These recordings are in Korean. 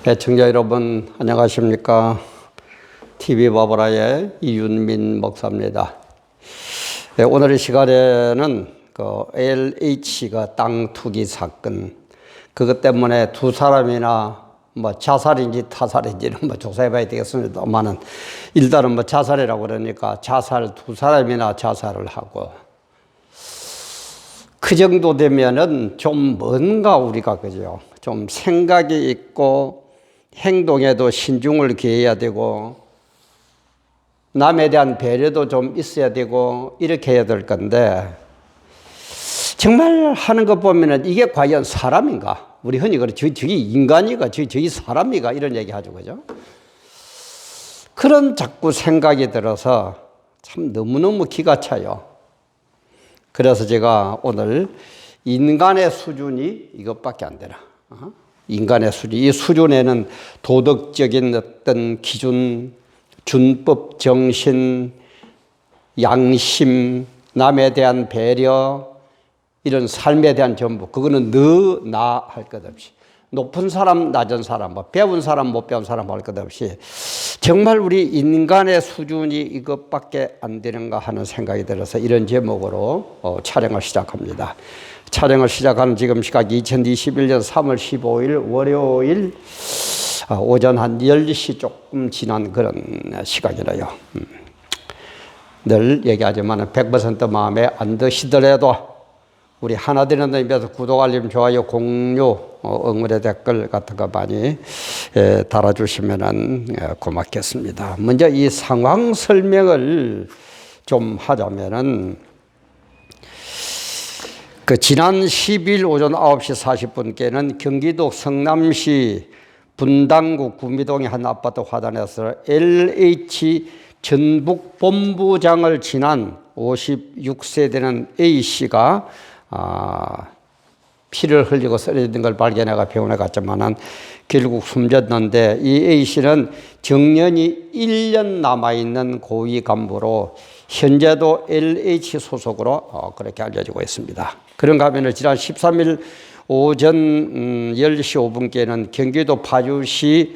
애청자 여러분 안녕하십니까? TV 바보라의 이윤민 목사입니다. 네, 오늘 이 시간에는 LH가 땅 투기 사건 그것 때문에 두 사람이나 자살인지 타살인지는 조사해봐야 되겠습니다만은 일단은 자살이라고 그러니까 두 사람이나 자살을 하고 그 정도 되면은 좀 뭔가 우리가 그죠? 좀 생각이 있고 행동에도 신중을 기해야 되고 남에 대한 배려도 좀 있어야 되고 이렇게 해야 될 건데 정말 하는 것 보면은 이게 과연 사람인가? 우리 흔히 그래 저기 인간이가 저기 사람이가 이런 얘기 하죠, 그죠? 그런 자꾸 생각이 들어서 참 너무너무 기가 차요. 그래서 제가 오늘 인간의 수준이 이것밖에 안 되나? 인간의 수준, 이 수준에는 도덕적인 어떤 기준, 준법, 정신, 양심, 남에 대한 배려, 이런 삶에 대한 전부, 그거는 너, 나 할 것 없이 높은 사람, 낮은 사람, 배운 사람, 못 배운 사람 할 것 없이 정말 우리 인간의 수준이 이것밖에 안 되는가 하는 생각이 들어서 이런 제목으로 촬영을 시작합니다. 촬영을 시작하는 지금 시각 2021년 3월 15일 월요일 오전 한 10시 조금 지난 그런 시각이라요. 늘 얘기하지만 100% 마음에 안 드시더라도 우리 하나 되는 의미에서 구독, 알림, 좋아요, 공유, 응원의 댓글 같은 거 많이 달아주시면 고맙겠습니다. 먼저 이 상황 설명을 좀 하자면은 지난 10일 오전 9시 40분께는 경기도 성남시 분당구 구미동의 한 아파트 화단에서 LH 전북본부장을 지난 56세 되는 A씨가 피를 흘리고 쓰러진 걸 발견해가 병원에 갔지만은 결국 숨졌는데 이 A씨는 정년이 1년 남아있는 고위 간부로 현재도 LH 소속으로 그렇게 알려지고 있습니다. 그런가 하면 지난 13일 오전 10시 5분께는 경기도 파주시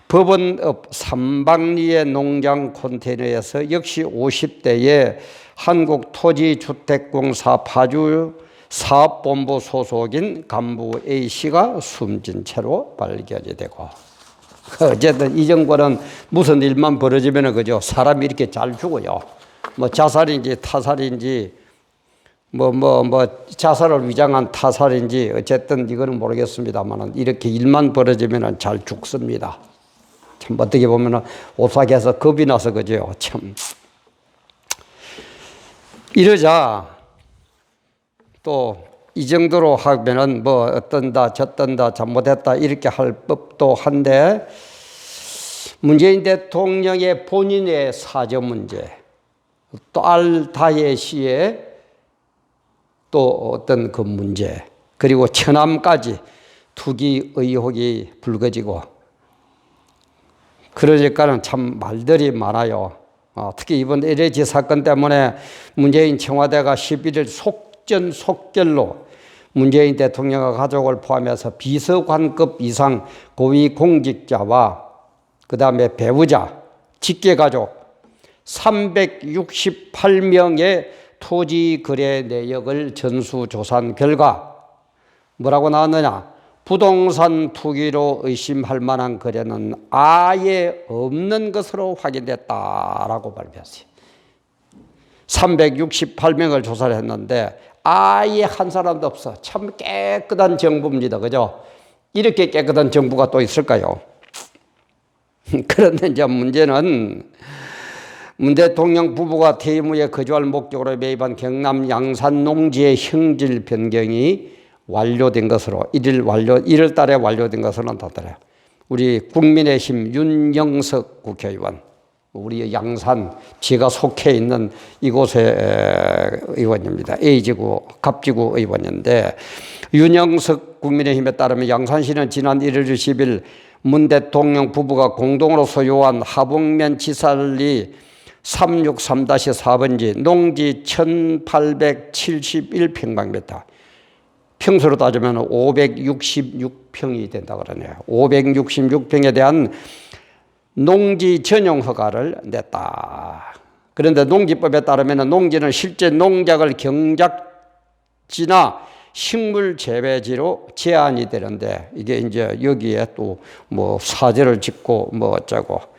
법원읍 삼방리의 농장 컨테이너에서 역시 50대의 한국토지주택공사 파주 사업본부 소속인 간부 A씨가 숨진 채로 발견이 되고 어쨌든 이 정권은 무슨 일만 벌어지면 그죠? 사람이 이렇게 잘 죽어요. 자살인지 타살인지 자살을 위장한 타살인지 어쨌든 이거는 모르겠습니다만 이렇게 일만 벌어지면 잘 죽습니다. 참 어떻게 보면 오싹해서 겁이 나서 그죠? 참. 이러자 또 이 정도로 하면은 어떤다 저떤다 잘못했다 이렇게 할 법도 한데 문재인 대통령의 본인의 사저 문제 또 알다혜 씨의 또 어떤 그 문제 그리고 처남까지 투기 의혹이 불거지고 그러니까는 참 말들이 많아요. 특히 이번 LH 사건 때문에 문재인 청와대가 11일 속전속결로 문재인 대통령과 가족을 포함해서 비서관급 이상 고위공직자와 그 다음에 배우자, 직계가족 368명의 토지 거래 내역을 전수조사한 결과 뭐라고 나왔느냐? 부동산 투기로 의심할 만한 거래는 아예 없는 것으로 확인됐다라고 발표했어요. 368명을 조사를 했는데 아예 한 사람도 없어. 참 깨끗한 정부입니다. 그죠? 이렇게 깨끗한 정부가 또 있을까요? 그런데 이제 문제는 문 대통령 부부가 퇴임 후에 거주할 목적으로 매입한 경남 양산 농지의 형질 변경이 완료된 것으로 1월 달에 완료된 것으로 나타나요. 우리 국민의힘 윤영석 국회의원, 우리 양산 제가 속해 있는 이곳의 의원입니다. A지구 갑지구 의원인데 윤영석 국민의힘에 따르면 양산시는 지난 1월 20일 문 대통령 부부가 공동으로 소유한 하북면 지살리 363-4번지 농지 1871평방미터 평수로 따지면 566평이 된다 그러네요. 566평에 대한 농지 전용 허가를 냈다. 그런데 농지법에 따르면 농지는 실제 농작을 경작지나 식물 재배지로 제한이 되는데 이게 이제 여기에 또 뭐 사제를 짓고 뭐 어쩌고.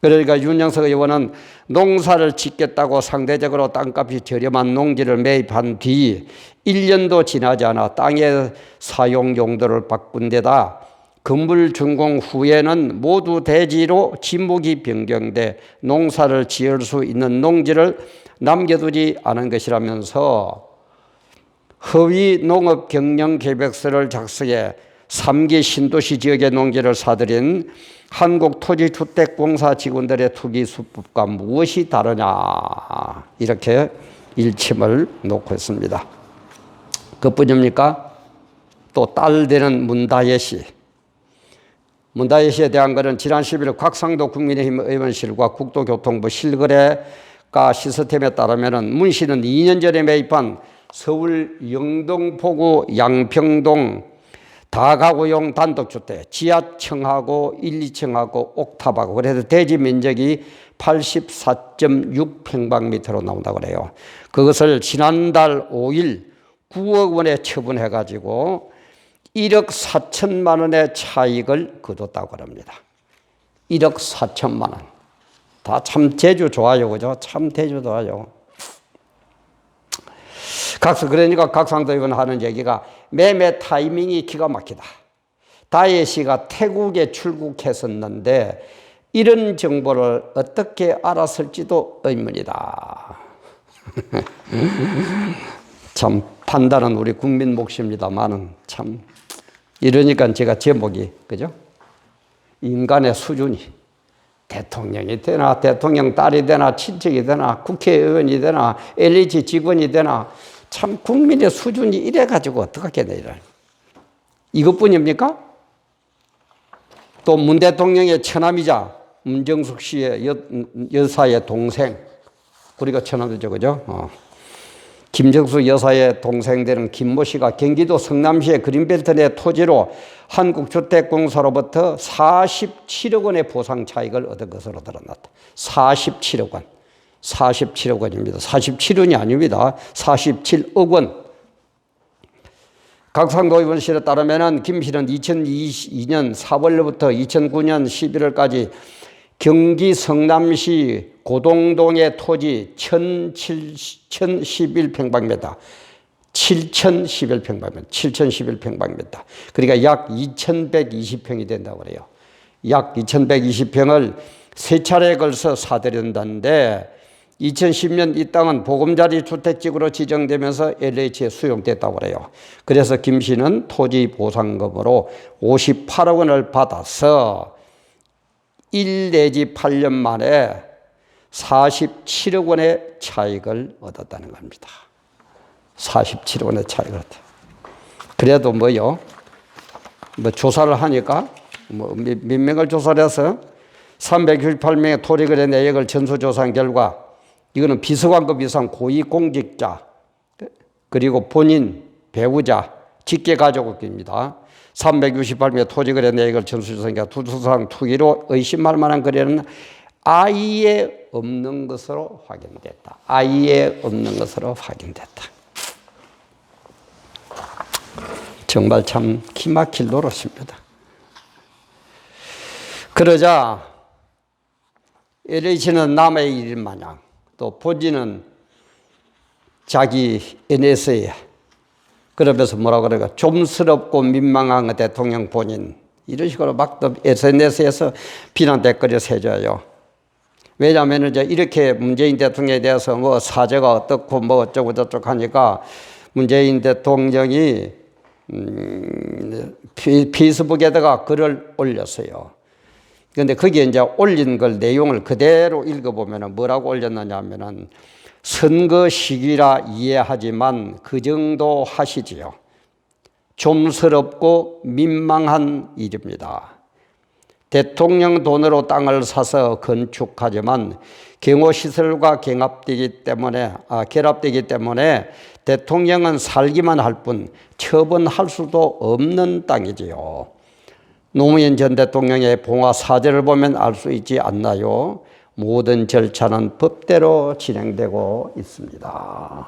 그러니까 윤영석 의원은 농사를 짓겠다고 상대적으로 땅값이 저렴한 농지를 매입한 뒤 1년도 지나지 않아 땅의 사용 용도를 바꾼 데다 건물 준공 후에는 모두 대지로 지목이 변경돼 농사를 지을 수 있는 농지를 남겨두지 않은 것이라면서 허위 농업 경영 계획서를 작성해 3기 신도시 지역의 농지를 사들인 한국토지주택공사 직원들의 투기 수법과 무엇이 다르냐 이렇게 일침을 놓고 있습니다. 그뿐입니까? 또 딸 되는 문다혜 씨. 문다혜 씨에 대한 것은 지난 11일 곽상도 국민의힘 의원실과 국토교통부 실거래가 시스템에 따르면 문 씨는 2년 전에 매입한 서울 영등포구 양평동 다가구용 단독주택 지하층하고 1, 2층하고 옥탑하고 그래서 대지 면적이 84.6평방미터로 나온다고 그래요. 그것을 지난달 5일 9억 원에 처분해가지고 1억 4천만 원의 차익을 거뒀다고 합니다. 1억 4천만 원. 다 참 제주 좋아요, 그죠? 참 제주 좋아요. 그러니까 각상도 의원 하는 얘기가 매매 타이밍이 기가 막히다. 다혜 씨가 태국에 출국했었는데 이런 정보를 어떻게 알았을지도 의문이다. 참 판단은 우리 국민 몫입니다만은 참 이러니까 제가 제목이 그죠? 인간의 수준이 대통령이 되나 대통령 딸이 되나 친척이 되나 국회의원이 되나 LH 직원이 되나 참 국민의 수준이 이래가지고 어떡하겠네 이런. 이것뿐입니까? 또 문 대통령의 처남이자 문정숙 씨의 여사의 동생 우리가 처남이죠 그죠? 김정수 여사의 동생 되는 김모 씨가 경기도 성남시의 그린벨트 내 토지로 한국주택공사로부터 47억 원의 보상 차익을 얻은 것으로 드러났다. 47억 원. 47억 원입니다. 47원이 아닙니다. 47억 원. 각상도 의원실에 따르면 김 씨는 2022년 4월부터 2009년 11월까지 경기 성남시 고동동의 토지 1011평방미터, 7011평방미터. 그러니까 약 2120평이 된다고 그래요. 약 2120평을 세 차례에 걸쳐 사들인다는데 2010년 이 땅은 보금자리 주택지구로 지정되면서 LH에 수용됐다고 그래요. 그래서 김 씨는 토지 보상금으로 58억 원을 받아서 1 내지 8년 만에 47억 원의 차익을 얻었다는 겁니다. 47억 원의 차익을 얻었다. 그래도 뭐요? 뭐 조사를 하니까 몇 명을 조사를 해서 368명의 토지거래 내역을 전수조사한 결과 이거는 비서관급 이상 고위공직자 그리고 본인, 배우자, 직계가족입니다. 368명의 토지거래 내역을 전수조사한 결과 투수상 투기로 의심할 만한 거래는 아예 없는 것으로 확인됐다. 아예 없는 것으로 확인됐다. 정말 참 기막힐 노릇입니다. 그러자 LH는 남의 일 마냥 또 본인은 자기 NS에 그러면서 뭐라 그래가 좀스럽고 민망한 대통령 본인 이런 식으로 막 SNS에서 비난 댓글을 세줘요. 왜냐하면 이제 이렇게 문재인 대통령에 대해서 뭐 사제가 어떻고 뭐 어쩌고 저쩌고 하니까 문재인 대통령이 페이스북에다가 글을 올렸어요. 그런데 거기에 이제 올린 걸 내용을 그대로 읽어보면 뭐라고 올렸느냐 하면은 선거 시기라 이해하지만 그 정도 하시지요. 좀스럽고 민망한 일입니다. 대통령 돈으로 땅을 사서 건축하지만 경호시설과 결합되기 때문에 대통령은 살기만 할 뿐 처분할 수도 없는 땅이지요. 노무현 전 대통령의 봉화 사절을 보면 알 수 있지 않나요? 모든 절차는 법대로 진행되고 있습니다.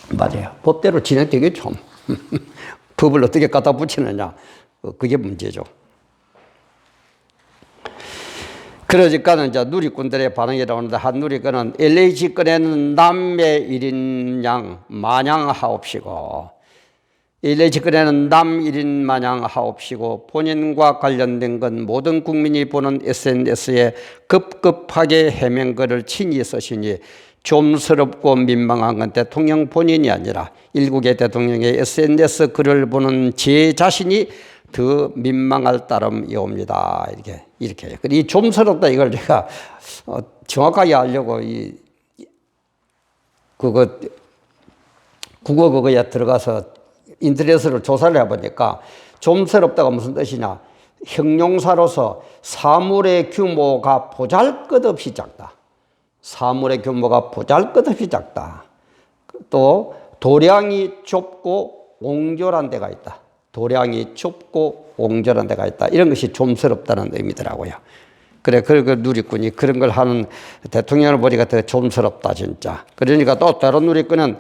맞아요. 법대로 진행되겠죠. 법을 어떻게 갖다 붙이느냐. 그게 문제죠. 그러니까는 이제 누리꾼들의 반응이 나오는데, 한 누리꾼은 LH 건에는 남의 1인 양 마냥 하옵시고, LH 건에는 남 1인 마냥 하옵시고, 본인과 관련된 건 모든 국민이 보는 SNS에 급급하게 해명글을 친히 쓰시니 좀스럽고 민망한 건 대통령 본인이 아니라 일국의 대통령의 SNS 글을 보는 제 자신이 더 민망할 따름이옵니다. 이렇게. 이 좀스럽다 이걸 제가 정확하게 하려고 국어 그거에 들어가서 인터넷으로 조사를 해보니까, 좀스럽다가 무슨 뜻이냐? 형용사로서 사물의 규모가 보잘것없이 작다. 사물의 규모가 보잘것없이 작다. 또 도량이 좁고 옹졸한 데가 있다. 도량이 좁고 옹졸한 데가 있다. 이런 것이 좀스럽다는 의미더라고요. 그래, 그 누리꾼이 그런 걸 하는 대통령을 보니까 더 좀스럽다, 진짜. 그러니까 또 다른 누리꾼은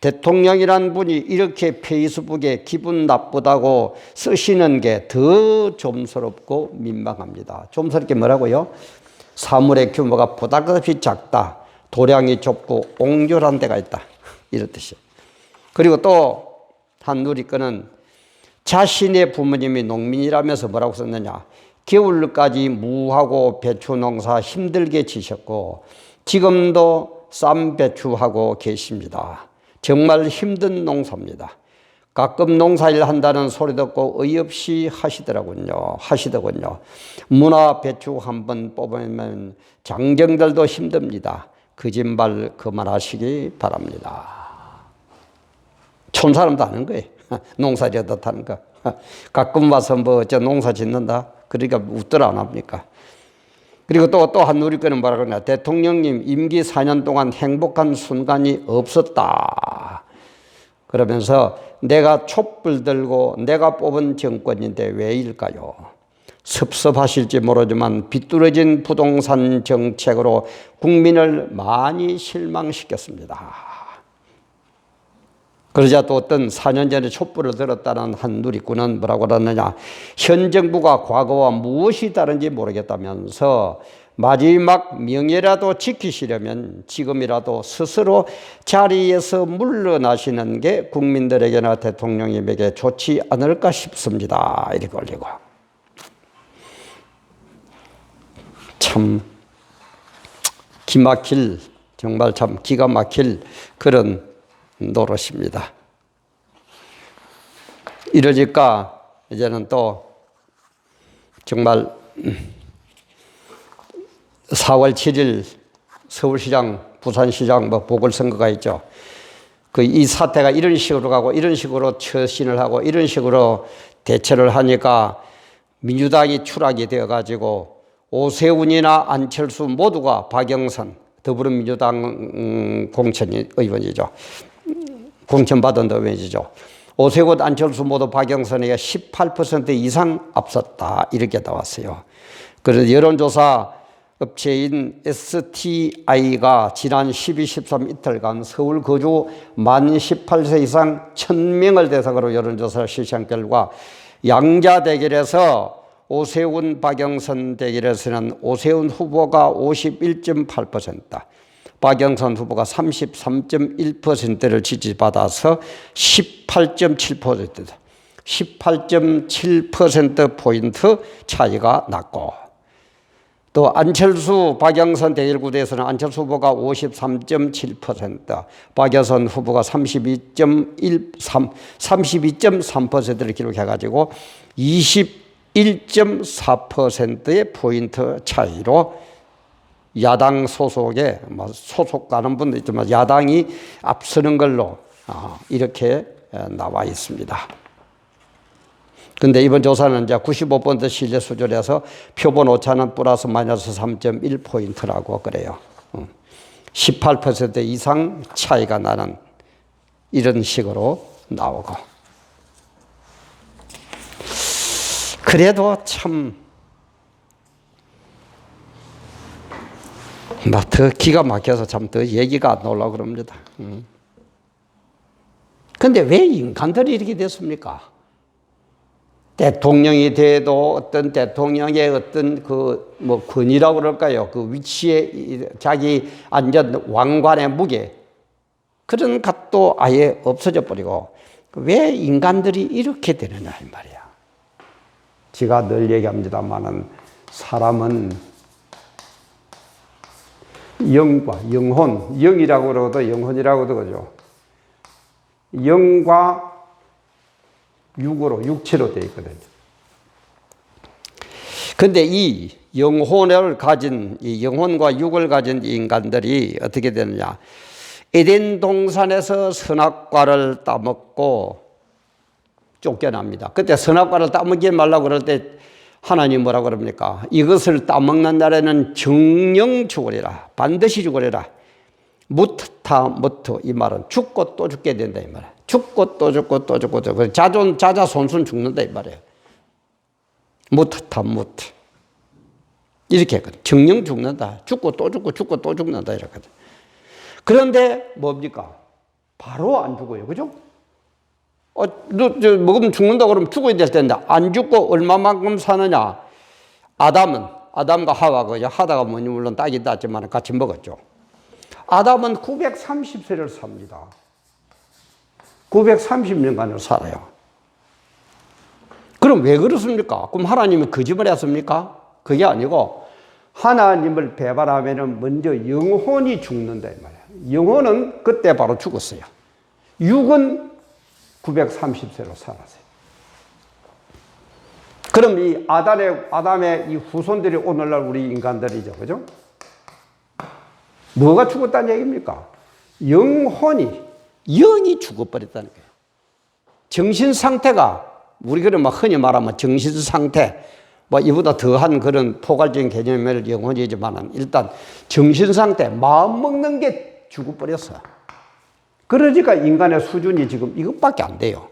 대통령이란 분이 이렇게 페이스북에 기분 나쁘다고 쓰시는 게 더 좀스럽고 민망합니다. 좀스럽게 뭐라고요? 사물의 규모가 보잘것없이 작다. 도량이 좁고 옹졸한 데가 있다. 이런 뜻이에요. 그리고 또 한 누리꾼은 자신의 부모님이 농민이라면서 뭐라고 썼느냐. 겨울까지 무하고 배추 농사 힘들게 지셨고 지금도 쌈 배추하고 계십니다. 정말 힘든 농사입니다. 가끔 농사일 한다는 소리 듣고 어이없이 하시더군요. 무나 배추 한번 뽑으면 장정들도 힘듭니다. 거짓말 그만하시기 바랍니다. 촌 사람도 하는 거예요. 농사지어도 하는 거. 가끔 와서 농사 짓는다. 그러니까 웃들 안 합니까? 그리고 또 한 누리꾼은 뭐라 그러냐. 대통령님 임기 4년 동안 행복한 순간이 없었다. 그러면서 내가 촛불 들고 내가 뽑은 정권인데 왜일까요? 섭섭하실지 모르지만 비뚤어진 부동산 정책으로 국민을 많이 실망시켰습니다. 그러자 또 어떤 4년 전에 촛불을 들었다는 한 누리꾼은 뭐라고 그러느냐. 현 정부가 과거와 무엇이 다른지 모르겠다면서 마지막 명예라도 지키시려면 지금이라도 스스로 자리에서 물러나시는 게 국민들에게나 대통령님에게 좋지 않을까 싶습니다. 이렇게 올리고. 참 기막힐, 정말 참 기가 막힐 그런 노릇입니다. 이러니까 이제는 또 정말 4월 7일 서울시장, 부산시장 보궐선거가 있죠. 이 사태가 이런 식으로 가고 이런 식으로 처신을 하고 이런 식으로 대처를 하니까 민주당이 추락이 되어가지고 오세훈이나 안철수 모두가 박영선 더불어민주당 공천 의원이죠. 공천받은 의원이죠. 오세훈, 안철수 모두 박영선에게 18% 이상 앞섰다. 이렇게 나왔어요. 그래서 여론조사 업체인 STI가 지난 12, 13 이틀간 서울 거주 만 18세 이상 1000명을 대상으로 여론조사를 실시한 결과 양자 대결에서 오세훈, 박영선 대결에서는 오세훈 후보가 51.8%, 박영선 후보가 33.1%를 지지받아서 18.7%, 18.7%포인트 차이가 났고, 또 안철수, 박영선 대결 구도에서는 안철수 후보가 53.7%, 박영선 후보가 32.3%를 기록해가지고 21.4%의 포인트 차이로 야당 소속에 소속가는 분도 있지만 야당이 앞서는 걸로 이렇게 나와 있습니다. 근데 이번 조사는 이제 95% 신뢰 수준에서 표본 오차는 플러스 마이너스 3.1포인트라고 그래요. 18% 이상 차이가 나는 이런 식으로 나오고. 그래도 참 막 더 기가 막혀서 참 더 얘기가 안 나오려고 그럽니다. 근데 왜 인간들이 이렇게 됐습니까? 대통령이 돼도 어떤 대통령의 어떤 뭐 권위라고 그럴까요? 그 위치에 자기 앉은 왕관의 무게, 그런 것도 아예 없어져 버리고, 왜 인간들이 이렇게 되느냐 이 말이야. 제가 늘 얘기합니다만은 사람은 영과 영혼, 영이라고 그러고도 영혼이라고도 그러죠. 영과 육으로, 육체로 되어 있거든요. 근데 이 영혼을 가진, 이 영혼과 육을 가진 인간들이 어떻게 되느냐. 에덴 동산에서 선악과를 따먹고 쫓겨납니다. 그때 선악과를 따먹지 말라고 그럴 때 하나님 뭐라고 그럽니까? 이것을 따먹는 날에는 정령 죽으리라. 반드시 죽으리라. 무트타 무트, 이 말은 죽고 또 죽게 된다 이 말이야. 죽고 또 죽고 또 죽고 또 죽고 자자손손 죽는다 이 말이에요. 무트타 무트. 이렇게 했거든. 정령 죽는다. 죽고 또 죽고 죽고 또 죽는다 이렇거든. 그런데 뭡니까? 바로 안 죽어요. 그죠? 너 먹으면 죽는다 그러면 죽어야 될 텐데 안 죽고 얼마만큼 사느냐? 아담과 하와가 하다가 물론 딱이 땄지만 같이 먹었죠. 아담은 930세를 삽니다. 930년간을 살아요. 그럼 왜 그렇습니까? 그럼 하나님이 거짓말 했습니까? 그게 아니고 하나님을 배반하면 먼저 영혼이 죽는다 이 말이에요. 영혼은 그때 바로 죽었어요. 육은 930세로 살았어요. 그럼 이 아담의 이 후손들이 오늘날 우리 인간들이죠. 그죠? 뭐가 죽었다는 얘기입니까? 영이 죽어버렸다는 거예요. 정신 상태가, 우리 그런 막 흔히 말하면 정신 상태, 뭐 이보다 더한 그런 포괄적인 개념을 영혼이지만 일단 정신 상태, 마음 먹는 게 죽어버렸어. 그러니까 인간의 수준이 지금 이것밖에 안 돼요.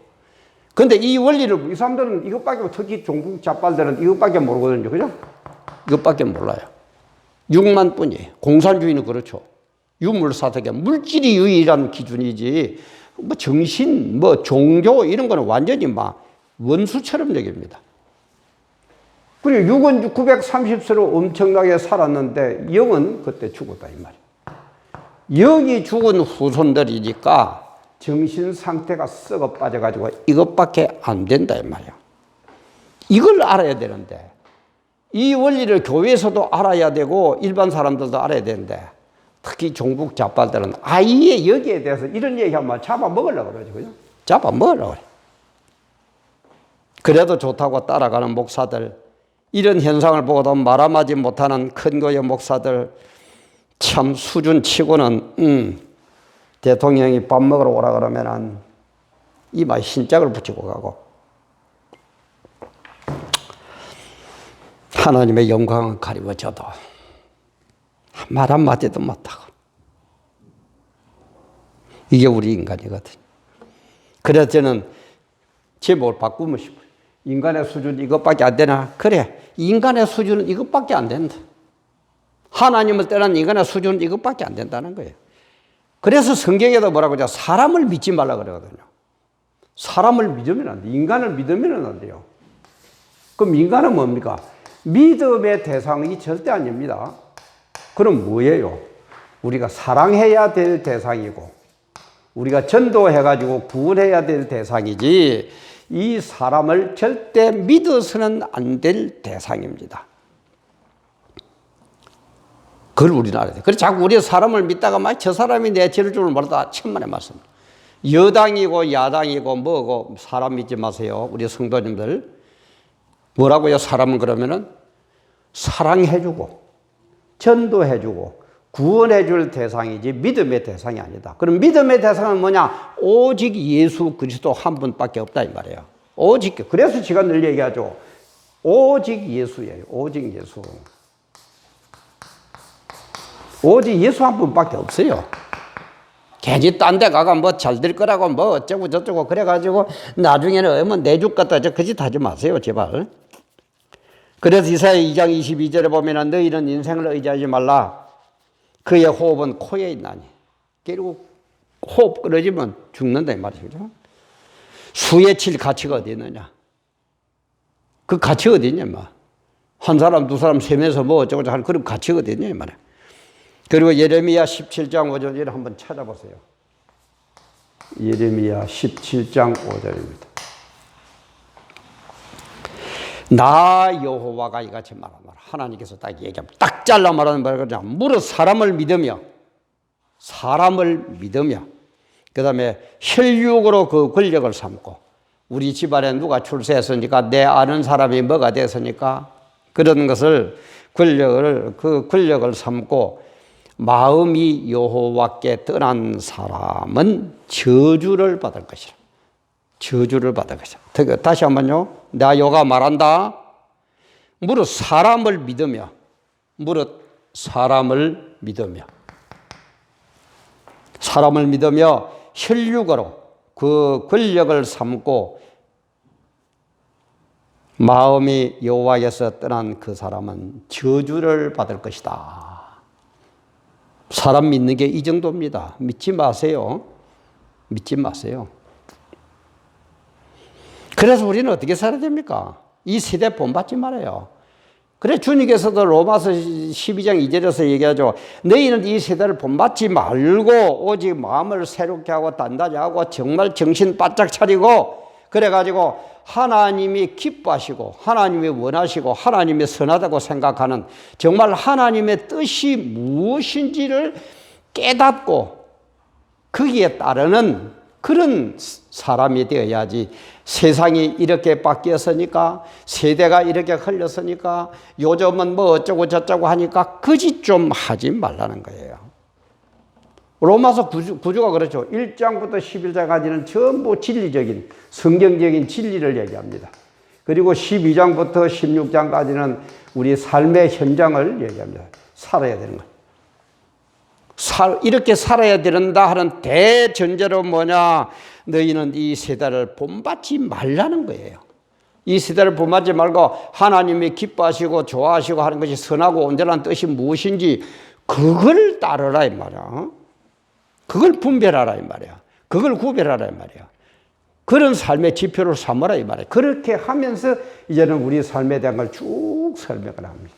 근데 이 원리를, 이 사람들은 이것밖에, 특히 종북 잡발들은 이것밖에 모르거든요. 그죠? 이것밖에 몰라요. 육만 뿐이에요. 공산주의는 그렇죠. 유물사색의 물질이 유일한 기준이지, 뭐 정신, 뭐 종교 이런 거는 완전히 막 원수처럼 여깁니다. 그리고 육은 930세로 엄청나게 살았는데 영은 그때 죽었다 이 말이에요. 영이 죽은 후손들이니까 정신 상태가 썩어 빠져가지고 이것밖에 안 된다 이 말이야. 이걸 알아야 되는데, 이 원리를 교회에서도 알아야 되고 일반 사람들도 알아야 되는데, 특히 종북 좌빨들은 아예 여기에 대해서 이런 얘기하면 잡아먹으려고 그러죠. 그죠? 잡아먹으려고 그래. 그래도 좋다고 따라가는 목사들, 이런 현상을 보고도 말아마지 못하는 큰 거의 목사들, 참 수준치고는 대통령이 밥 먹으러 오라 그러면은 이마에 흰짝을 붙이고 가고, 하나님의 영광은 가리워져도 말 한마디도 못하고, 이게 우리 인간이거든. 그래서 저는 제목을 바꾸고 싶어요. 인간의 수준이 이것밖에 안 되나? 그래, 인간의 수준은 이것밖에 안 된다. 하나님을 떠난 인간의 수준은 이것밖에 안 된다는 거예요. 그래서 성경에도 뭐라고 하죠? 사람을 믿지 말라 그러거든요. 사람을 믿으면 안 돼. 인간을 믿으면 안 돼요. 그럼 인간은 뭡니까? 믿음의 대상이 절대 아닙니다. 그럼 뭐예요? 우리가 사랑해야 될 대상이고, 우리가 전도해가지고 구원해야 될 대상이지, 이 사람을 절대 믿어서는 안 될 대상입니다. 그걸 우리는 알아야 돼. 그래서 자꾸 우리 사람을 믿다가 막 저 사람이 내 죄를 줄을 모르다 천만의 말씀. 여당이고 야당이고 뭐고 사람 믿지 마세요. 우리 성도님들. 뭐라고요? 사람은 그러면은 사랑해주고 전도해주고 구원해줄 대상이지 믿음의 대상이 아니다. 그럼 믿음의 대상은 뭐냐? 오직 예수 그리스도 한 분밖에 없다 이 말이에요. 오직. 그래서 제가 늘 얘기하죠. 오직 예수예요. 오직 예수. 오직 예수 한 분밖에 없어요. 괜히 딴 데 가가 뭐 잘 될 거라고 뭐 어쩌고 저쩌고 그래가지고 나중에는 뭐 내죽 같다 저 그짓 하지 마세요 제발. 그래서 이사야 2장 22절에 보면은 너희는 인생을 의지하지 말라. 그의 호흡은 코에 있나니. 그리고 호흡 끊어지면 죽는다 이 말이죠. 수에 칠 가치가 어디 있느냐. 그 가치가 어디 있냐 마. 한 사람 두 사람 세면서 뭐 어쩌고 저쩌고 하는 그런 가치가 어디 있냐 이 말이야. 그리고 예레미야 17장 5절을 한번 찾아보세요. 예레미야 17장 5절입니다. 나 여호와가 이같이 말하노라. 하나님께서 딱 얘기합니다. 딱 잘라 말하는 말이죠. 무릇 사람을 믿으며 그 다음에 혈육으로 그 권력을 삼고 우리 집안에 누가 출세했으니까 내 아는 사람이 뭐가 됐으니까 그런 것을 그 권력을 삼고 마음이 여호와께 떠난 사람은 저주를 받을 것이라. 저주를 받을 것이라. 다시 한번요. 나 여호와 말한다. 무릇 사람을 믿으며 혈육으로 그 권력을 삼고 마음이 여호와에서 떠난 그 사람은 저주를 받을 것이다. 사람 믿는 게 이 정도입니다. 믿지 마세요. 그래서 우리는 어떻게 살아야 됩니까? 이 세대 본받지 말아요. 그래 주님께서도 로마서 12장 2절에서 얘기하죠. 너희는 이 세대를 본받지 말고 오직 마음을 새롭게 하고 단단히 하고 정말 정신 바짝 차리고 그래가지고 하나님이 기뻐하시고 하나님이 원하시고 하나님이 선하다고 생각하는 정말 하나님의 뜻이 무엇인지를 깨닫고 거기에 따르는 그런 사람이 되어야지. 세상이 이렇게 바뀌었으니까 세대가 이렇게 흘렸으니까 요즘은 뭐 어쩌고 저쩌고 하니까 거짓 좀 하지 말라는 거예요. 로마서 구조가 그렇죠. 1장부터 11장까지는 전부 진리적인 성경적인 진리를 얘기합니다. 그리고 12장부터 16장까지는 우리 삶의 현장을 얘기합니다. 살아야 되는 것. 이렇게 살아야 된다 하는 대전제로 뭐냐? 너희는 이 세대를 본받지 말라는 거예요. 이 세대를 본받지 말고 하나님이 기뻐하시고 좋아하시고 하는 것이 선하고 온전한 뜻이 무엇인지 그걸 따르라 이 말이야. 그걸 분별하라 이 말이야. 그걸 구별하라 이 말이야. 그런 삶의 지표를 삼으라 이 말이야. 그렇게 하면서 이제는 우리 삶에 대한 걸 쭉 설명을 합니다.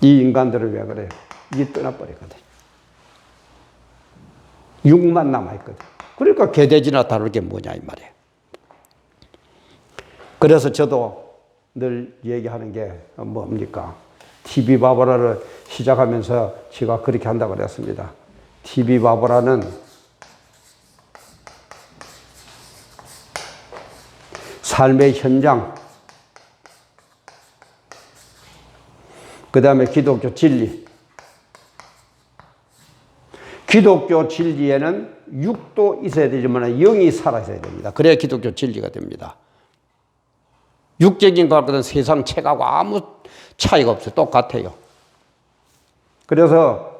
이 인간들은 왜 그래요? 이게 떠나버리거든. 육만 남아있거든. 그러니까 개돼지나 다를 게 뭐냐 이 말이에요. 그래서 저도 늘 얘기하는 게 뭡니까? TV 바보라를 시작하면서 제가 그렇게 한다고 그랬습니다. TV 바보라는 삶의 현장, 그 다음에 기독교 진리. 기독교 진리에는 육도 있어야 되지만 영이 살아있어야 됩니다. 그래야 기독교 진리가 됩니다. 육적인 것과는 세상 책하고 아무 차이가 없어요. 똑같아요. 그래서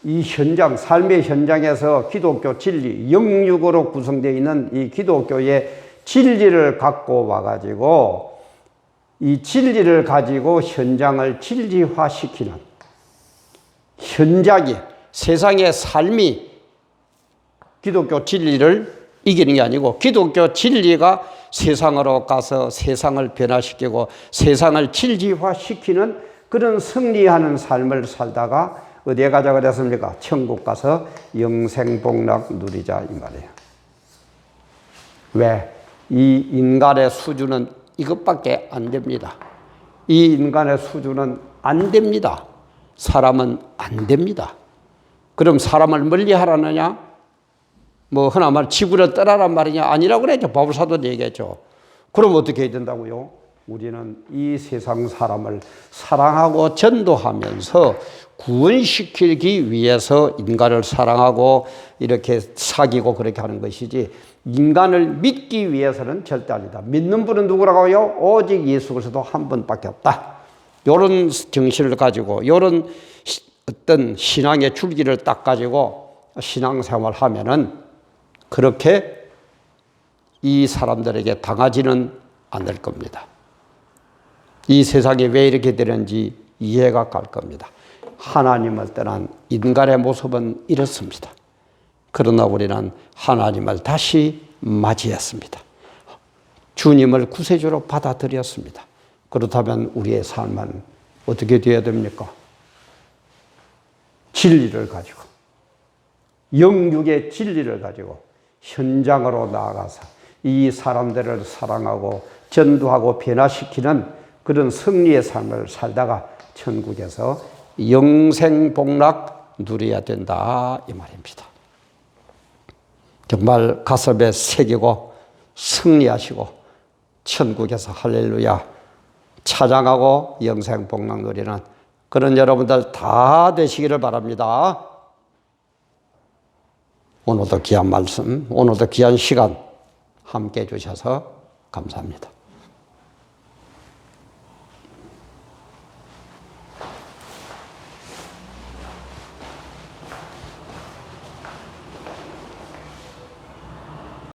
이 현장, 삶의 현장에서 기독교 진리, 영육으로 구성되어 있는 이 기독교의 진리를 갖고 와가지고 이 진리를 가지고 현장을 진리화시키는 현장이 세상의 삶이 기독교 진리를 이기는 게 아니고 기독교 진리가 세상으로 가서 세상을 변화시키고 세상을 진리화시키는 그런 승리하는 삶을 살다가 어디에 가자 그랬습니까? 천국 가서 영생복락 누리자 이 말이에요. 왜? 이 인간의 수준은 이것밖에 안 됩니다. 이 인간의 수준은 안 됩니다. 사람은 안 됩니다. 그럼 사람을 멀리 하라느냐? 뭐 흔한 말 지구를 떠나란 말이냐? 아니라고 그랬죠. 바울사도 얘기했죠. 그럼 어떻게 해야 된다고요? 우리는 이 세상 사람을 사랑하고 전도하면서 구원시키기 위해서 인간을 사랑하고 이렇게 사귀고 그렇게 하는 것이지 인간을 믿기 위해서는 절대 아니다. 믿는 분은 누구라고요? 오직 예수 그리스도 한 분밖에 없다. 이런 정신을 가지고 이런 어떤 신앙의 줄기를 딱 가지고 신앙생활을 하면은 그렇게 이 사람들에게 당하지는 않을 겁니다. 이 세상이 왜 이렇게 되는지 이해가 갈 겁니다. 하나님을 떠난 인간의 모습은 이렇습니다. 그러나 우리는 하나님을 다시 맞이했습니다. 주님을 구세주로 받아들였습니다. 그렇다면 우리의 삶은 어떻게 되어야 됩니까? 진리를 가지고, 영육의 진리를 가지고 현장으로 나아가서 이 사람들을 사랑하고 전도하고 변화시키는 그런 승리의 삶을 살다가 천국에서 영생복락 누려야 된다 이 말입니다. 정말 가슴에 새기고 승리하시고 천국에서 할렐루야 찬양하고 영생복락 누리는 그런 여러분들 다 되시기를 바랍니다. 오늘도 귀한 말씀, 오늘도 귀한 시간 함께 해주셔서 감사합니다.